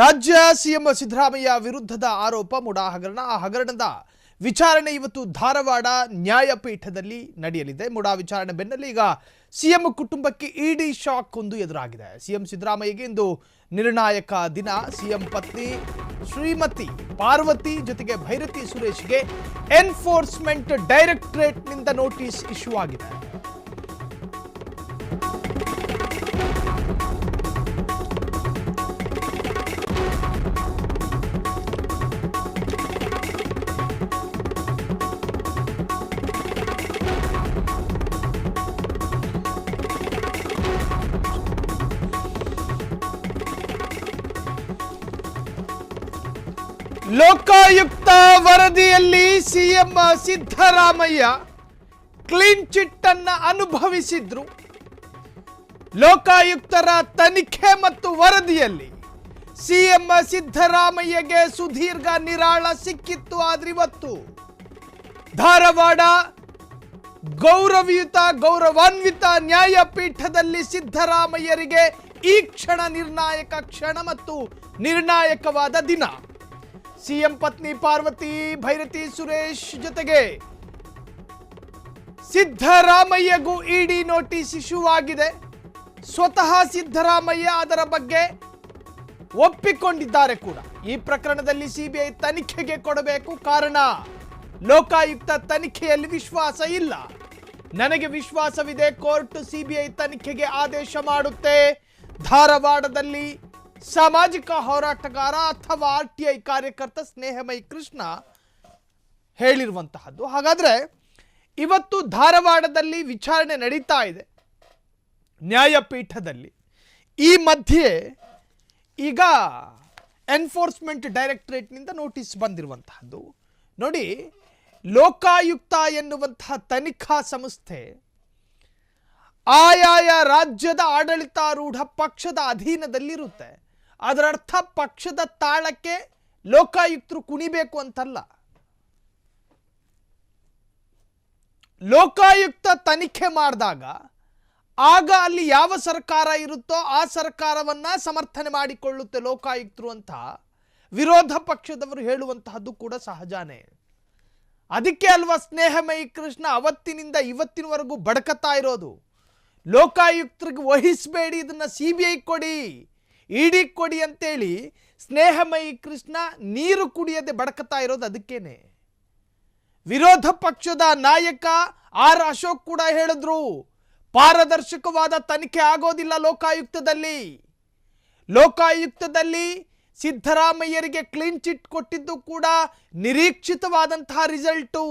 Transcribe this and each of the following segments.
ರಾಜ್ಯ ಸಿಎಂ ಸಿದ್ದರಾಮಯ್ಯ ವಿರುದ್ಧದ ಆರೋಪ ಮುಡಾ ಹಗರಣ. ಆ ಹಗರಣದ ವಿಚಾರಣೆ ಇವತ್ತು ಧಾರವಾಡ ನ್ಯಾಯಪೀಠದಲ್ಲಿ ನಡೆಯಲಿದೆ. ಮುಡಾ ವಿಚಾರಣೆ ಬೆನ್ನಲ್ಲೇ ಈಗ ಸಿಎಂ ಕುಟುಂಬಕ್ಕೆ ಇಡಿ ಶಾಕ್ ಒಂದು ಎದುರಾಗಿದೆ. ಸಿಎಂ ಸಿದ್ದರಾಮಯ್ಯಗೆ ಇಂದು ನಿರ್ಣಾಯಕ ದಿನ. ಸಿಎಂ ಪತ್ನಿ ಶ್ರೀಮತಿ ಪಾರ್ವತಿ ಜೊತೆಗೆ ಭೈರತಿ ಸುರೇಶ್ಗೆ ಎನ್ಫೋರ್ಸ್ಮೆಂಟ್ ಡೈರೆಕ್ಟರೇಟ್ನಿಂದ ನೋಟಿಸ್ ಇಶ್ಯೂ ಆಗಿದೆ. ಲೋಕಾಯುಕ್ತ ವರದಿಯಲ್ಲಿ ಸಿಎಂ ಸಿದ್ದರಾಮಯ್ಯ ಕ್ಲೀನ್ ಚಿಟ್ ಅನ್ನ ಅನುಭವಿಸಿದ್ರು. ಲೋಕಾಯುಕ್ತರ ತನಿಖೆ ಮತ್ತು ವರದಿಯಲ್ಲಿ ಸಿಎಂ ಸಿದ್ದರಾಮಯ್ಯಗೆ ಸುದೀರ್ಘ ನಿರಾಳ ಸಿಕ್ಕಿತ್ತು. ಆದ್ರೆ ಇವತ್ತು ಧಾರವಾಡ ಗೌರವಾನ್ವಿತ ನ್ಯಾಯಪೀಠದಲ್ಲಿ ಸಿದ್ದರಾಮಯ್ಯರಿಗೆ ಈ ಕ್ಷಣ ನಿರ್ಣಾಯಕ ಕ್ಷಣ ಮತ್ತು ನಿರ್ಣಾಯಕವಾದ ದಿನ. ಸಿಎಂ ಪತ್ನಿ ಪಾರ್ವತಿ ಭೈರತಿ ಸುರೇಶ್ ಜೊತೆಗೆ ಸಿದ್ದರಾಮಯ್ಯಗೂ ಇಡಿ ನೋಟಿಸ್ ಇಶ್ಯೂ ಆಗಿದೆ. ಸ್ವತಃ ಸಿದ್ದರಾಮಯ್ಯ ಅದರ ಬಗ್ಗೆ ಒಪ್ಪಿಕೊಂಡಿದ್ದಾರೆ ಕೂಡ. ಈ ಪ್ರಕರಣದಲ್ಲಿ ಸಿಬಿಐ ತನಿಖೆಗೆ ಕೊಡಬೇಕು, ಕಾರಣ ಲೋಕಾಯುಕ್ತ ತನಿಖೆಯಲ್ಲಿ ವಿಶ್ವಾಸ ಇಲ್ಲ. ನನಗೆ ವಿಶ್ವಾಸವಿದೆ, ಕೋರ್ಟ್ ಸಿಬಿಐ ತನಿಖೆಗೆ ಆದೇಶ ಮಾಡುತ್ತೆ. ಧಾರವಾಡದಲ್ಲಿ ಸಾಮಾಜಿಕ ಹೋರಾಟಗಾರ ಅಥವಾ ಆರ್ಟಿಐ ಕಾರ್ಯಕರ್ತ ಸ್ನೇಹಮಯಿ ಕೃಷ್ಣ ಹೇಳಿರುವಂತಹದ್ದು. ಹಾಗಾದ್ರೆ ಇವತ್ತು ಧಾರವಾಡದಲ್ಲಿ ವಿಚಾರಣೆ ನಡೀತಾ ಇದೆ ನ್ಯಾಯಪೀಠದಲ್ಲಿ. ಈ ಮಧ್ಯೆ ಈಗ ಎನ್ಫೋರ್ಸ್ಮೆಂಟ್ ಡೈರೆಕ್ಟರೇಟ್ನಿಂದ ನೋಟಿಸ್ ಬಂದಿರುವಂತಹದ್ದು. ನೋಡಿ, ಲೋಕಾಯುಕ್ತ ಎನ್ನುವಂತಹ ತನಿಖಾ ಸಂಸ್ಥೆ ಆಯಾಯ ರಾಜ್ಯದ ಆಡಳಿತಾರೂಢ ಪಕ್ಷದ ಅಧೀನದಲ್ಲಿರುತ್ತೆ. ಅದರ ಅರ್ಥ ಪಕ್ಷದ ತಾಳಕ್ಕೆ ಲೋಕಾಯುಕ್ತರು ಕುಣಿಬೇಕು ಅಂತಲ್ಲ. ಲೋಕಾಯುಕ್ತ ತನಿಖೆ ಮಾಡಿದಾಗ ಆಗ ಅಲ್ಲಿ ಯಾವ ಸರ್ಕಾರ ಇರುತ್ತೋ ಆ ಸರ್ಕಾರವನ್ನ ಸಮರ್ಥನೆ ಮಾಡಿಕೊಳ್ಳುತ್ತೆ ಲೋಕಾಯುಕ್ತರು ಅಂತ ವಿರೋಧ ಪಕ್ಷದವರು ಹೇಳುವಂತಹದ್ದು ಕೂಡ ಸಹಜಾನೇ. ಅದಕ್ಕೆ ಅಲ್ವಾ ಸ್ನೇಹಮಯಿ ಕೃಷ್ಣ ಅವತ್ತಿನಿಂದ ಇವತ್ತಿನವರೆಗೂ ಬಡಕತ್ತಾ ಇರೋದು. ಲೋಕಾಯುಕ್ತರಿಗೆ ವಹಿಸಬೇಡಿ, ಇದನ್ನ ಸಿಬಿಐ ಕೊಡಿ, ಇಡಿ ಕೊಡಿ ಅಂತೇಳಿ ಸ್ನೇಹಮಯಿ ಕೃಷ್ಣ ನೀರು ಕುಡಿಯದೆ ಬಡಕತ್ತಾ ಇರೋದು ಅದಕ್ಕೇನೆ. ವಿರೋಧ ಪಕ್ಷದ ನಾಯಕ ಆರ್ ಅಶೋಕ್ ಕೂಡ ಹೇಳಿದ್ರು, ಪಾರದರ್ಶಕವಾದ ತನಿಖೆ ಆಗೋದಿಲ್ಲ ಲೋಕಾಯುಕ್ತದಲ್ಲಿ. ಲೋಕಾಯುಕ್ತದಲ್ಲಿ ಸಿದ್ದರಾಮಯ್ಯರಿಗೆ ಕ್ಲೀನ್ ಚಿಟ್ ಕೊಟ್ಟಿದ್ದು ಕೂಡ ನಿರೀಕ್ಷಿತವಾದಂತಹ ರಿಸಲ್ಟು,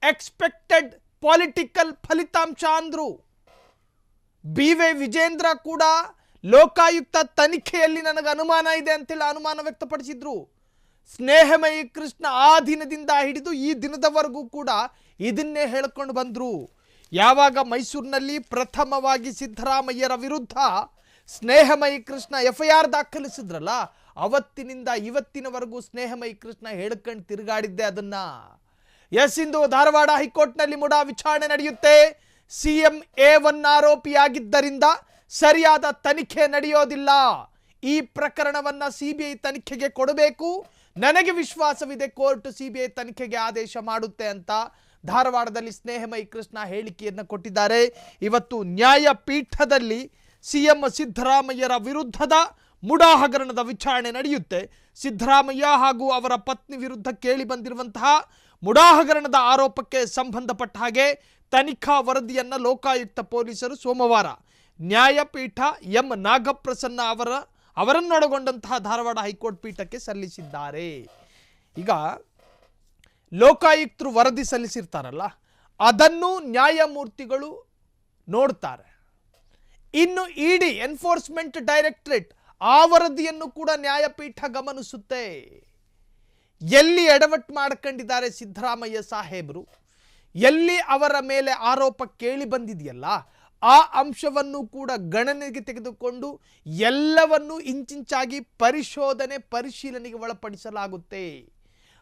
ಎಕ್ಸ್ಪೆಕ್ಟೆಡ್ ಪೊಲಿಟಿಕಲ್ ಫಲಿತಾಂಶ ಅಂದ್ರು. ಬಿ.ವೈ. ವಿಜೇಂದ್ರ ಕೂಡ ಲೋಕಾಯುಕ್ತ ತನಿಖೆಯಲ್ಲಿ ನನಗೆ ಅನುಮಾನ ಇದೆ ಅಂತೇಳಿ ಅನುಮಾನ ವ್ಯಕ್ತಪಡಿಸಿದ್ರು. ಸ್ನೇಹಮಯಿ ಕೃಷ್ಣ ಆ ದಿನದಿಂದ ಹಿಡಿದು ಈ ದಿನದವರೆಗೂ ಕೂಡ ಇದನ್ನೇ ಹೇಳ್ಕೊಂಡು ಬಂದ್ರು. ಯಾವಾಗ ಮೈಸೂರಿನಲ್ಲಿ ಪ್ರಥಮವಾಗಿ ಸಿದ್ದರಾಮಯ್ಯರ ವಿರುದ್ಧ ಸ್ನೇಹಮಯಿ ಕೃಷ್ಣ FIR ದಾಖಲಿಸಿದ್ರಲ್ಲ, ಅವತ್ತಿನಿಂದ ಇವತ್ತಿನವರೆಗೂ ಸ್ನೇಹಮಯಿ ಕೃಷ್ಣ ಹೇಳ್ಕೊಂಡು ತಿರುಗಾಡಿದ್ದೆ ಅದನ್ನ. ಇಂದು ಧಾರವಾಡ ಹೈಕೋರ್ಟ್ನಲ್ಲಿ ಮುಡಾ ವಿಚಾರಣೆ ನಡೆಯುತ್ತೆ. ಸಿಎಂ A1 ಆರೋಪಿಯಾಗಿದ್ದರಿಂದ ಸರಿಯಾದ ತನಿಖೆ ನಡೆಯೋದಿಲ್ಲ. ಈ ಪ್ರಕರಣವನ್ನ ಸಿಬಿಐ ತನಿಖೆಗೆ ಕೊಡಬೇಕು, ನನಗೆ ವಿಶ್ವಾಸವಿದೆ, ಕೋರ್ಟ್ ಸಿಬಿಐ ತನಿಖೆಗೆ ಆದೇಶ ಮಾಡುತ್ತೆ ಅಂತ ಧಾರವಾಡದಲ್ಲಿ ಸ್ನೇಹಮಯಿ ಕೃಷ್ಣ ಹೇಳಿಕೆಯನ್ನು ಕೊಟ್ಟಿದ್ದಾರೆ. ಇವತ್ತು ನ್ಯಾಯಪೀಠದಲ್ಲಿ ಸಿಎಂ ಸಿದ್ದರಾಮಯ್ಯರ ವಿರುದ್ಧದ ಮುಡಾ ಹಗರಣದ ವಿಚಾರಣೆ ನಡೆಯುತ್ತೆ. ಸಿದ್ದರಾಮಯ್ಯ ಹಾಗೂ ಅವರ ಪತ್ನಿ ವಿರುದ್ಧ ಕೇಳಿ ಬಂದಿರುವಂತಹ ಮುಡಾ ಹಗರಣದ ಆರೋಪಕ್ಕೆ ಸಂಬಂಧಪಟ್ಟ ಹಾಗೆ ತನಿಖಾ ವರದಿಯನ್ನು ಲೋಕಾಯುಕ್ತ ಪೊಲೀಸರು ಸೋಮವಾರ ನ್ಯಾಯಪೀಠ ಎಂ ನಾಗಪ್ರಸನ್ನ ಅವರನ್ನೊಳಗೊಂಡಂತಹ ಧಾರವಾಡ ಹೈಕೋರ್ಟ್ ಪೀಠಕ್ಕೆ ಸಲ್ಲಿಸಿದ್ದಾರೆ. ಈಗ ಲೋಕಾಯುಕ್ತರು ವರದಿ ಸಲ್ಲಿಸಿರ್ತಾರಲ್ಲ, ಅದನ್ನು ನ್ಯಾಯಮೂರ್ತಿಗಳು ನೋಡ್ತಾರೆ. ಇನ್ನು ಇಡಿ ಎನ್ಫೋರ್ಸ್ಮೆಂಟ್ ಡೈರೆಕ್ಟರೇಟ್ ಆ ವರದಿಯನ್ನು ಕೂಡ ನ್ಯಾಯಪೀಠ ಗಮನಿಸುತ್ತೆ. ಎಲ್ಲಿ ಎಡವಟ್ಟು ಮಾಡ್ಕೊಂಡಿದ್ದಾರೆ ಸಿದ್ದರಾಮಯ್ಯ ಸಾಹೇಬರು, ಎಲ್ಲಿ ಅವರ ಮೇಲೆ ಆರೋಪ ಕೇಳಿ ಬಂದಿದೆಯಲ್ಲ, ಆ ಅಂಶವನ್ನು ಕೂಡ ಗಣನೆಗೆ ತೆಗೆದುಕೊಂಡು ಎಲ್ಲವನ್ನೂ ಇಂಚಿಂಚಾಗಿ ಪರಿಶೀಲನೆಗೆ ಒಳಪಡಿಸಲಾಗುತ್ತೆ.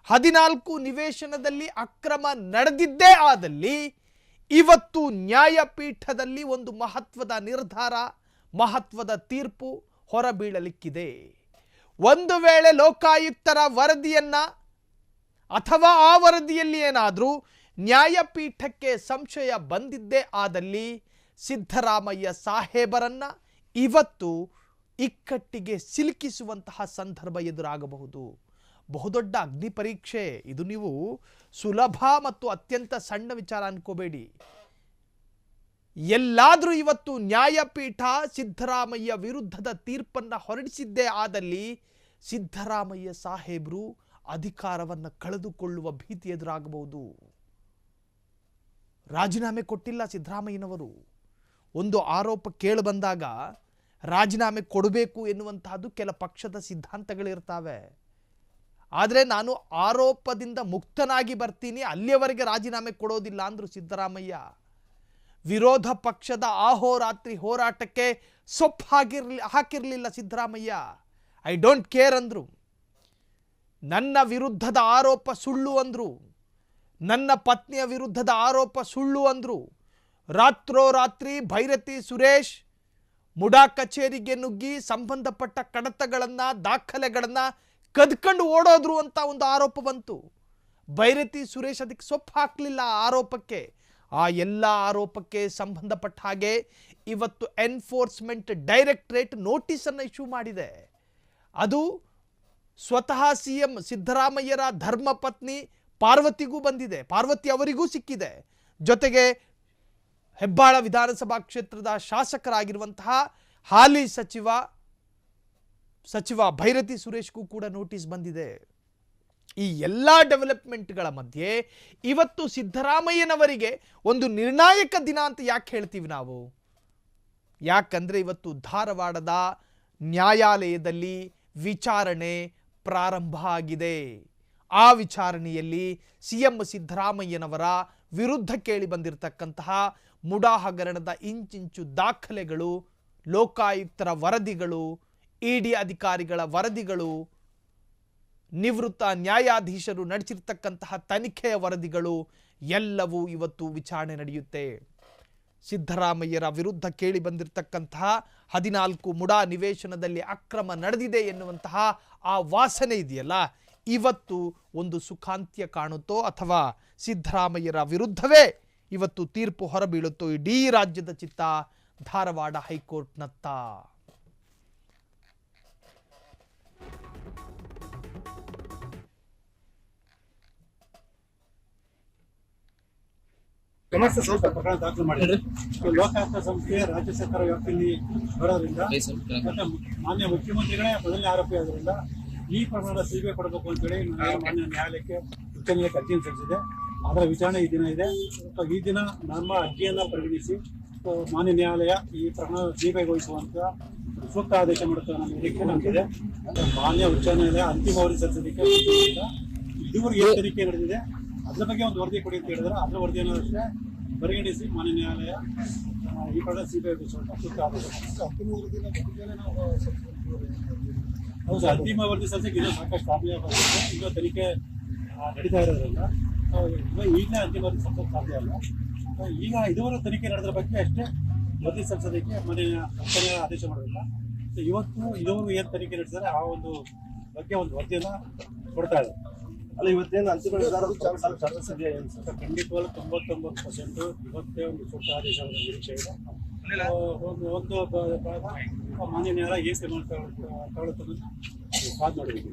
14 ನಿವೇಶನದಲ್ಲಿ ಅಕ್ರಮ ನಡೆದಿದ್ದೇ ಆದಲ್ಲಿ ಇವತ್ತು ನ್ಯಾಯಪೀಠದಲ್ಲಿ ಒಂದು ಮಹತ್ವದ ನಿರ್ಧಾರ, ಮಹತ್ವದ ತೀರ್ಪು ಹೊರಬೀಳಲಿಕ್ಕಿದೆ. ಒಂದು ವೇಳೆ ಲೋಕಾಯುಕ್ತರ ವರದಿಯನ್ನ ಅಥವಾ ಆ ವರದಿಯಲ್ಲಿ ಏನಾದರೂ ನ್ಯಾಯಪೀಠಕ್ಕೆ ಸಂಶಯ ಬಂದಿದ್ದೇ ಆದಲ್ಲಿ ಸಿದ್ದರಾಮಯ್ಯ ಸಾಹೇಬರನ್ನ ಇವತ್ತು ಇಕ್ಕಟ್ಟಿಗೆ ಸಿಲುಕಿಸುವಂತಹ ಸಂದರ್ಭ ಎದುರಾಗಬಹುದು. ಬಹುದೊಡ್ಡ ಅಗ್ನಿ ಪರೀಕ್ಷೆ ಇದು. ನೀವು ಸುಲಭ ಮತ್ತು ಅತ್ಯಂತ ಸಣ್ಣ ವಿಚಾರ ಅನ್ಕೋಬೇಡಿ. ಎಲ್ಲಾದರೂ ಇವತ್ತು ನ್ಯಾಯಪೀಠ ಸಿದ್ದರಾಮಯ್ಯ ವಿರುದ್ಧದ ತೀರ್ಪನ್ನು ಹೊರಡಿಸಿದ್ದೇ ಆದಲ್ಲಿ ಸಿದ್ದರಾಮಯ್ಯ ಸಾಹೇಬರು ಅಧಿಕಾರವನ್ನು ಕಳೆದುಕೊಳ್ಳುವ ಭೀತಿ ಎದುರಾಗಬಹುದು. ರಾಜೀನಾಮೆ ಕೊಟ್ಟಿಲ್ಲ ಸಿದ್ದರಾಮಯ್ಯನವರು. ಒಂದು ಆರೋಪ ಕೇಳಿ ಬಂದಾಗ ರಾಜೀನಾಮೆ ಕೊಡಬೇಕು ಎನ್ನುವಂತಹದ್ದು ಕೆಲ ಪಕ್ಷದ ಸಿದ್ಧಾಂತಗಳಿರ್ತಾವೆ. ಆದರೆ ನಾನು ಆರೋಪದಿಂದ ಮುಕ್ತನಾಗಿ ಬರ್ತೀನಿ, ಅಲ್ಲಿಯವರೆಗೆ ರಾಜೀನಾಮೆ ಕೊಡೋದಿಲ್ಲ ಅಂದ್ರು ಸಿದ್ದರಾಮಯ್ಯ. ವಿರೋಧ ಪಕ್ಷದ ಆಹೋರಾತ್ರಿ ಹೋರಾಟಕ್ಕೆ ಸೊಪ್ಪು ಹಾಕಿರಲಿಲ್ಲ ಸಿದ್ದರಾಮಯ್ಯ. ಐ ಡೋಂಟ್ ಕೇರ್ ಅಂದ್ರು. ನನ್ನ ವಿರುದ್ಧದ ಆರೋಪ ಸುಳ್ಳು ಅಂದ್ರು. ನನ್ನ ಪತ್ನಿಯ ವಿರುದ್ಧದ ಆರೋಪ ಸುಳ್ಳು ಅಂದ್ರು. ರಾತ್ರೋರಾತ್ರಿ ಭೈರತಿ ಸುರೇಶ್ ಮುಡಾ ಕಚೇರಿಗೆ ನುಗ್ಗಿ ಸಂಬಂಧಪಟ್ಟ ಕಡತಗಳನ್ನು ದಾಖಲೆಗಳನ್ನು ಕದ್ಕೊಂಡು ಓಡೋದ್ರು ಅಂತ ಒಂದು ಆರೋಪ ಬಂತು. ಭೈರತಿ ಸುರೇಶ್ ಅದಕ್ಕೆ ಸೊಪ್ಪು ಹಾಕಲಿಲ್ಲ ಆರೋಪಕ್ಕೆ. ಆ ಎಲ್ಲ ಆರೋಪಕ್ಕೆ ಸಂಬಂಧಪಟ್ಟ ಹಾಗೆ ಇವತ್ತು ಎನ್ಫೋರ್ಸ್ಮೆಂಟ್ ಡೈರೆಕ್ಟರೇಟ್ ನೋಟಿಸನ್ನು ಇಶ್ಯೂ ಮಾಡಿದೆ. ಅದು ಸ್ವತಃ ಸಿಎಂ ಸಿದ್ದರಾಮಯ್ಯರ ಧರ್ಮಪತ್ನಿ ಪಾರ್ವತಿಗೂ ಬಂದಿದೆ, ಪಾರ್ವತಿ ಅವರಿಗೂ ಸಿಕ್ಕಿದೆ. ಜೊತೆಗೆ ಹೆಬ್ಬಾಳ ವಿಧಾನಸಭಾ ಕ್ಷೇತ್ರದ ಶಾಸಕರಾಗಿರುವಂತಹ ಹಾಲಿ ಸಚಿವ ಭೈರತಿ ಸುರೇಶ್ಗೂ ಕೂಡ ನೋಟಿಸ್ ಬಂದಿದೆ. ಈ ಎಲ್ಲ ಡೆವಲಪ್ಮೆಂಟ್ಗಳ ಮಧ್ಯೆ ಇವತ್ತು ಸಿದ್ದರಾಮಯ್ಯನವರಿಗೆ ಒಂದು ನಿರ್ಣಾಯಕ ದಿನ ಅಂತ ಯಾಕೆ ಹೇಳ್ತೀವಿ ನಾವು? ಯಾಕಂದ್ರೆ ಇವತ್ತು ಧಾರವಾಡದ ನ್ಯಾಯಾಲಯದಲ್ಲಿ ವಿಚಾರಣೆ ಪ್ರಾರಂಭ ಆಗಿದೆ. ಆ ವಿಚಾರಣೆಯಲ್ಲಿ ಸಿಎಂ ಸಿದ್ದರಾಮಯ್ಯನವರ ವಿರುದ್ಧ ಕೇಳಿ ಬಂದಿರತಕ್ಕಂತಹ ಮುಡಾ ಹಗರಣದ ಇಂಚಿಂಚು ದಾಖಲೆಗಳು, ಲೋಕಾಯುಕ್ತರ ವರದಿಗಳು, ಇಡಿ ಅಧಿಕಾರಿಗಳ ವರದಿಗಳು, ನಿವೃತ್ತ ನ್ಯಾಯಾಧೀಶರು ನಡೆಸಿರ್ತಕ್ಕಂತಹ ತನಿಖೆಯ ವರದಿಗಳು ಎಲ್ಲವೂ ಇವತ್ತು ವಿಚಾರಣೆ ನಡೆಯುತ್ತೆ. ಸಿದ್ದರಾಮಯ್ಯರ ವಿರುದ್ಧ ಕೇಳಿ ಬಂದಿರತಕ್ಕಂತಹ 14 ಮುಡಾ ನಿವೇಶನದಲ್ಲಿ ಅಕ್ರಮ ನಡೆದಿದೆ ಎನ್ನುವಂತಹ ಆ ವಾಸನೆ ಇದೆಯಲ್ಲ, ಇವತ್ತು ಒಂದು ಸುಖಾಂತ್ಯ ಕಾಣುತ್ತೋ ಅಥವಾ ಸಿದ್ದರಾಮಯ್ಯರ ವಿರುದ್ಧವೇ ಇವತ್ತು ತೀರ್ಪು ಹೊರಬೀಳುತ್ತೋ ಇಡೀ ರಾಜ್ಯದ ಚಿತ್ತ ಧಾರವಾಡ ಹೈಕೋರ್ಟ್ನತ್ತ. ಸಮಸ್ಯೆ ಸ್ವಲ್ಪ ಪ್ರಕರಣ ದಾಖಲು ಮಾಡಿದ್ರೆ ಲೋಕಾಯುಕ್ತ ಸಂಸ್ಥೆ ರಾಜ್ಯ ಸರ್ಕಾರ ವ್ಯಾಪ್ತಿಯಲ್ಲಿ ಬರೋದ್ರಿಂದ ಮತ್ತೆ ಮಾನ್ಯ ಮುಖ್ಯಮಂತ್ರಿಗಳೇ ಮೊದಲನೇ ಆರೋಪಿ ಆದ್ರಿಂದ ಈ ಪ್ರಕರಣದ ಸಿಬಿಐ ಕೊಡಬೇಕು ಅಂತೇಳಿ ಮಾನ್ಯ ನ್ಯಾಯಾಲಯಕ್ಕೆ ಉಚ್ಚ ನ್ಯಾಯಾಲಯಕ್ಕೆ ಅರ್ಜಿಯನ್ನು ಸಲ್ಲಿಸಿದೆ. ಅದರ ವಿಚಾರಣೆ ಈ ದಿನ ಇದೆ. ಈ ದಿನ ನಮ್ಮ ಅರ್ಜಿಯನ್ನು ಪರಿಗಣಿಸಿ ಮಾನ್ಯ ನ್ಯಾಯಾಲಯ ಈ ಪ್ರಕರಣ ಸಿಬಿಐ ವಹಿಸುವಂತ ಸೂಕ್ತ ಆದೇಶ ಮಾಡುತ್ತೆ ನಮ್ಮ ನಿರೀಕ್ಷೆ ನಮಗಿದೆ. ಮಾನ್ಯ ಉಚ್ಚ ನ್ಯಾಯಾಲಯ ಅಂತಿಮ ವರದಿ ಸಲ್ಲಿಸಲಿಕ್ಕೆ ಇದುವರೆಗೆ ಏನು ತನಿಖೆ ನಡೆದಿದೆ ಅದ್ರ ಬಗ್ಗೆ ಒಂದು ವರದಿ ಕೊಡಿ ಅಂತ ಹೇಳಿದ್ರೆ ಅದರ ವರದಿಯನ್ನು ಅಷ್ಟೇ ಪರಿಗಣಿಸಿ ಮಾನ್ಯ ನ್ಯಾಯಾಲಯ ಈ ಪ್ರಕರಣ ಸಿಬಿಐ ವಹಿಸುವಂತ ಸೂಕ್ತ ಆದೇಶ ಹೌದು. ಅಂತಿಮ ವರದಿ ಸಲ್ಲಿಸಕ್ಕೆ ಇನ್ನೂ ಸಾಕಷ್ಟು ಸಾಧ್ಯ ಇನ್ನೂ ತನಿಖೆ ನಡೀತಾ ಇರೋದ್ರಿಂದ ಈಗಲೇ ಅಂತಿಮ ವರದಿ ಸಲ್ಲಿಸಕ್ಕೆ ಸಾಧ್ಯ ಅಲ್ಲ. ಈಗ ಇದುವರೆಗೂ ತನಿಖೆ ನಡೆದ್ರ ಬಗ್ಗೆ ಅಷ್ಟೇ ವರದಿ ಸಲ್ಲಿಸೋದಕ್ಕೆ ಮನೆಯ ಆದೇಶ ಮಾಡೋದಿಲ್ಲ. ಇವತ್ತು ಇದುವರೆಗೂ ಏನು ತನಿಖೆ ನಡೆಸಿದರೆ ಆ ಒಂದು ಬಗ್ಗೆ ಒಂದು ವರದಿಯನ್ನು ಕೊಡ್ತಾ ಇದೆ. ಅಲ್ಲ, ಇವತ್ತೇನು ಅಂತಿಮ ಖಂಡಿತವಾಗ್ಲೂ 99% ಇವತ್ತೇ ಒಂದು ಸೂಕ್ತ ಆದೇಶ ನಿರೀಕ್ಷೆ ಇದೆ. ಒಂದು ಮಾನ್ಯ ನ್ಯಾಯಾಲಯ ಏನ್ ತಗೊಳ್ಳುತ್ತೆ ಕಾದ್ ನೋಡಬೇಕು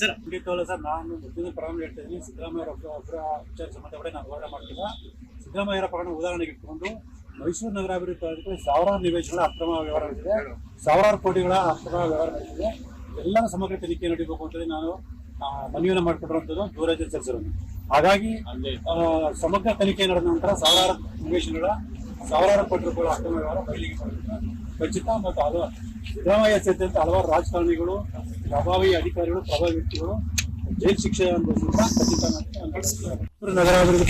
ಸರ್. ಖಂಡಿತವಾಗ್ಲೂ ಸರ್, ನಾನು ಮೊದಲಿನ ಪ್ರಾರಂಭ ಹೇಳ್ತಾ ಇದ್ದೀನಿ. ಸಿದ್ದರಾಮಯ್ಯ ಒಬ್ಬರ ವಿಚಾರ ಸಂಬಂಧಪಟ್ಟ ನಾನು ಹೋರಾಟ ಮಾಡ್ತಿಲ್ಲ. ಸಿದ್ದರಾಮಯ್ಯರ ಪ್ರಕರಣ ಉದಾಹರಣೆಗೆ ಇಟ್ಕೊಂಡು ಮೈಸೂರು ನಗರಾಭಿವೃದ್ಧಿ ಪ್ರಾಧಿಕಾರ ಸಾವಿರಾರು ನಿವೇಶನಗಳ ಅಕ್ರಮ ವ್ಯವಹಾರ ನಡೆದಿದೆ, ಸಾವಿರಾರು ಕೋಟಿಗಳ ಅಕ್ರಮ ವ್ಯವಹಾರ ನಡೆದಿದೆ. ಎಲ್ಲರ ಸಮಗ್ರ ತನಿಖೆ ನಡೀಬೇಕು ಅಂತೇಳಿ ನಾನು ಮನವಿಯನ್ನು ಮಾಡಿಕೊಟ್ಟಿರುವಂಥದ್ದು ದೂರದರ್ಶನ ಸಲ್ಲಿಸಿರೋದು. ಹಾಗಾಗಿ ಸಮಗ್ರ ತನಿಖೆ ನಡೆದ ನಂತರ ಸಾವಿರಾರು ನಿವೇಶನಗಳ ಸಾವಿರಾರು ಕೋಟಿ ರೂಪಾಯಿಗಳ ಅಕ್ರಮ ವ್ಯವಹಾರ ಬಯಲಿಗೆ ಖಚಿತ. ಮತ್ತು ಸಿದ್ದರಾಮಯ್ಯ ಸೇರಿದಂತೆ ಹಲವಾರು ರಾಜಕಾರಣಿಗಳು, ಪ್ರಭಾವಿ ಅಧಿಕಾರಿಗಳು, ಪ್ರಭಾವಿ ವ್ಯಕ್ತಿಗಳು ಜೈಲು ಶಿಕ್ಷೆ ಅನುಭವಿಸಿದ ಖಚಿತ ನಗರಾಭಿವೃದ್ಧಿ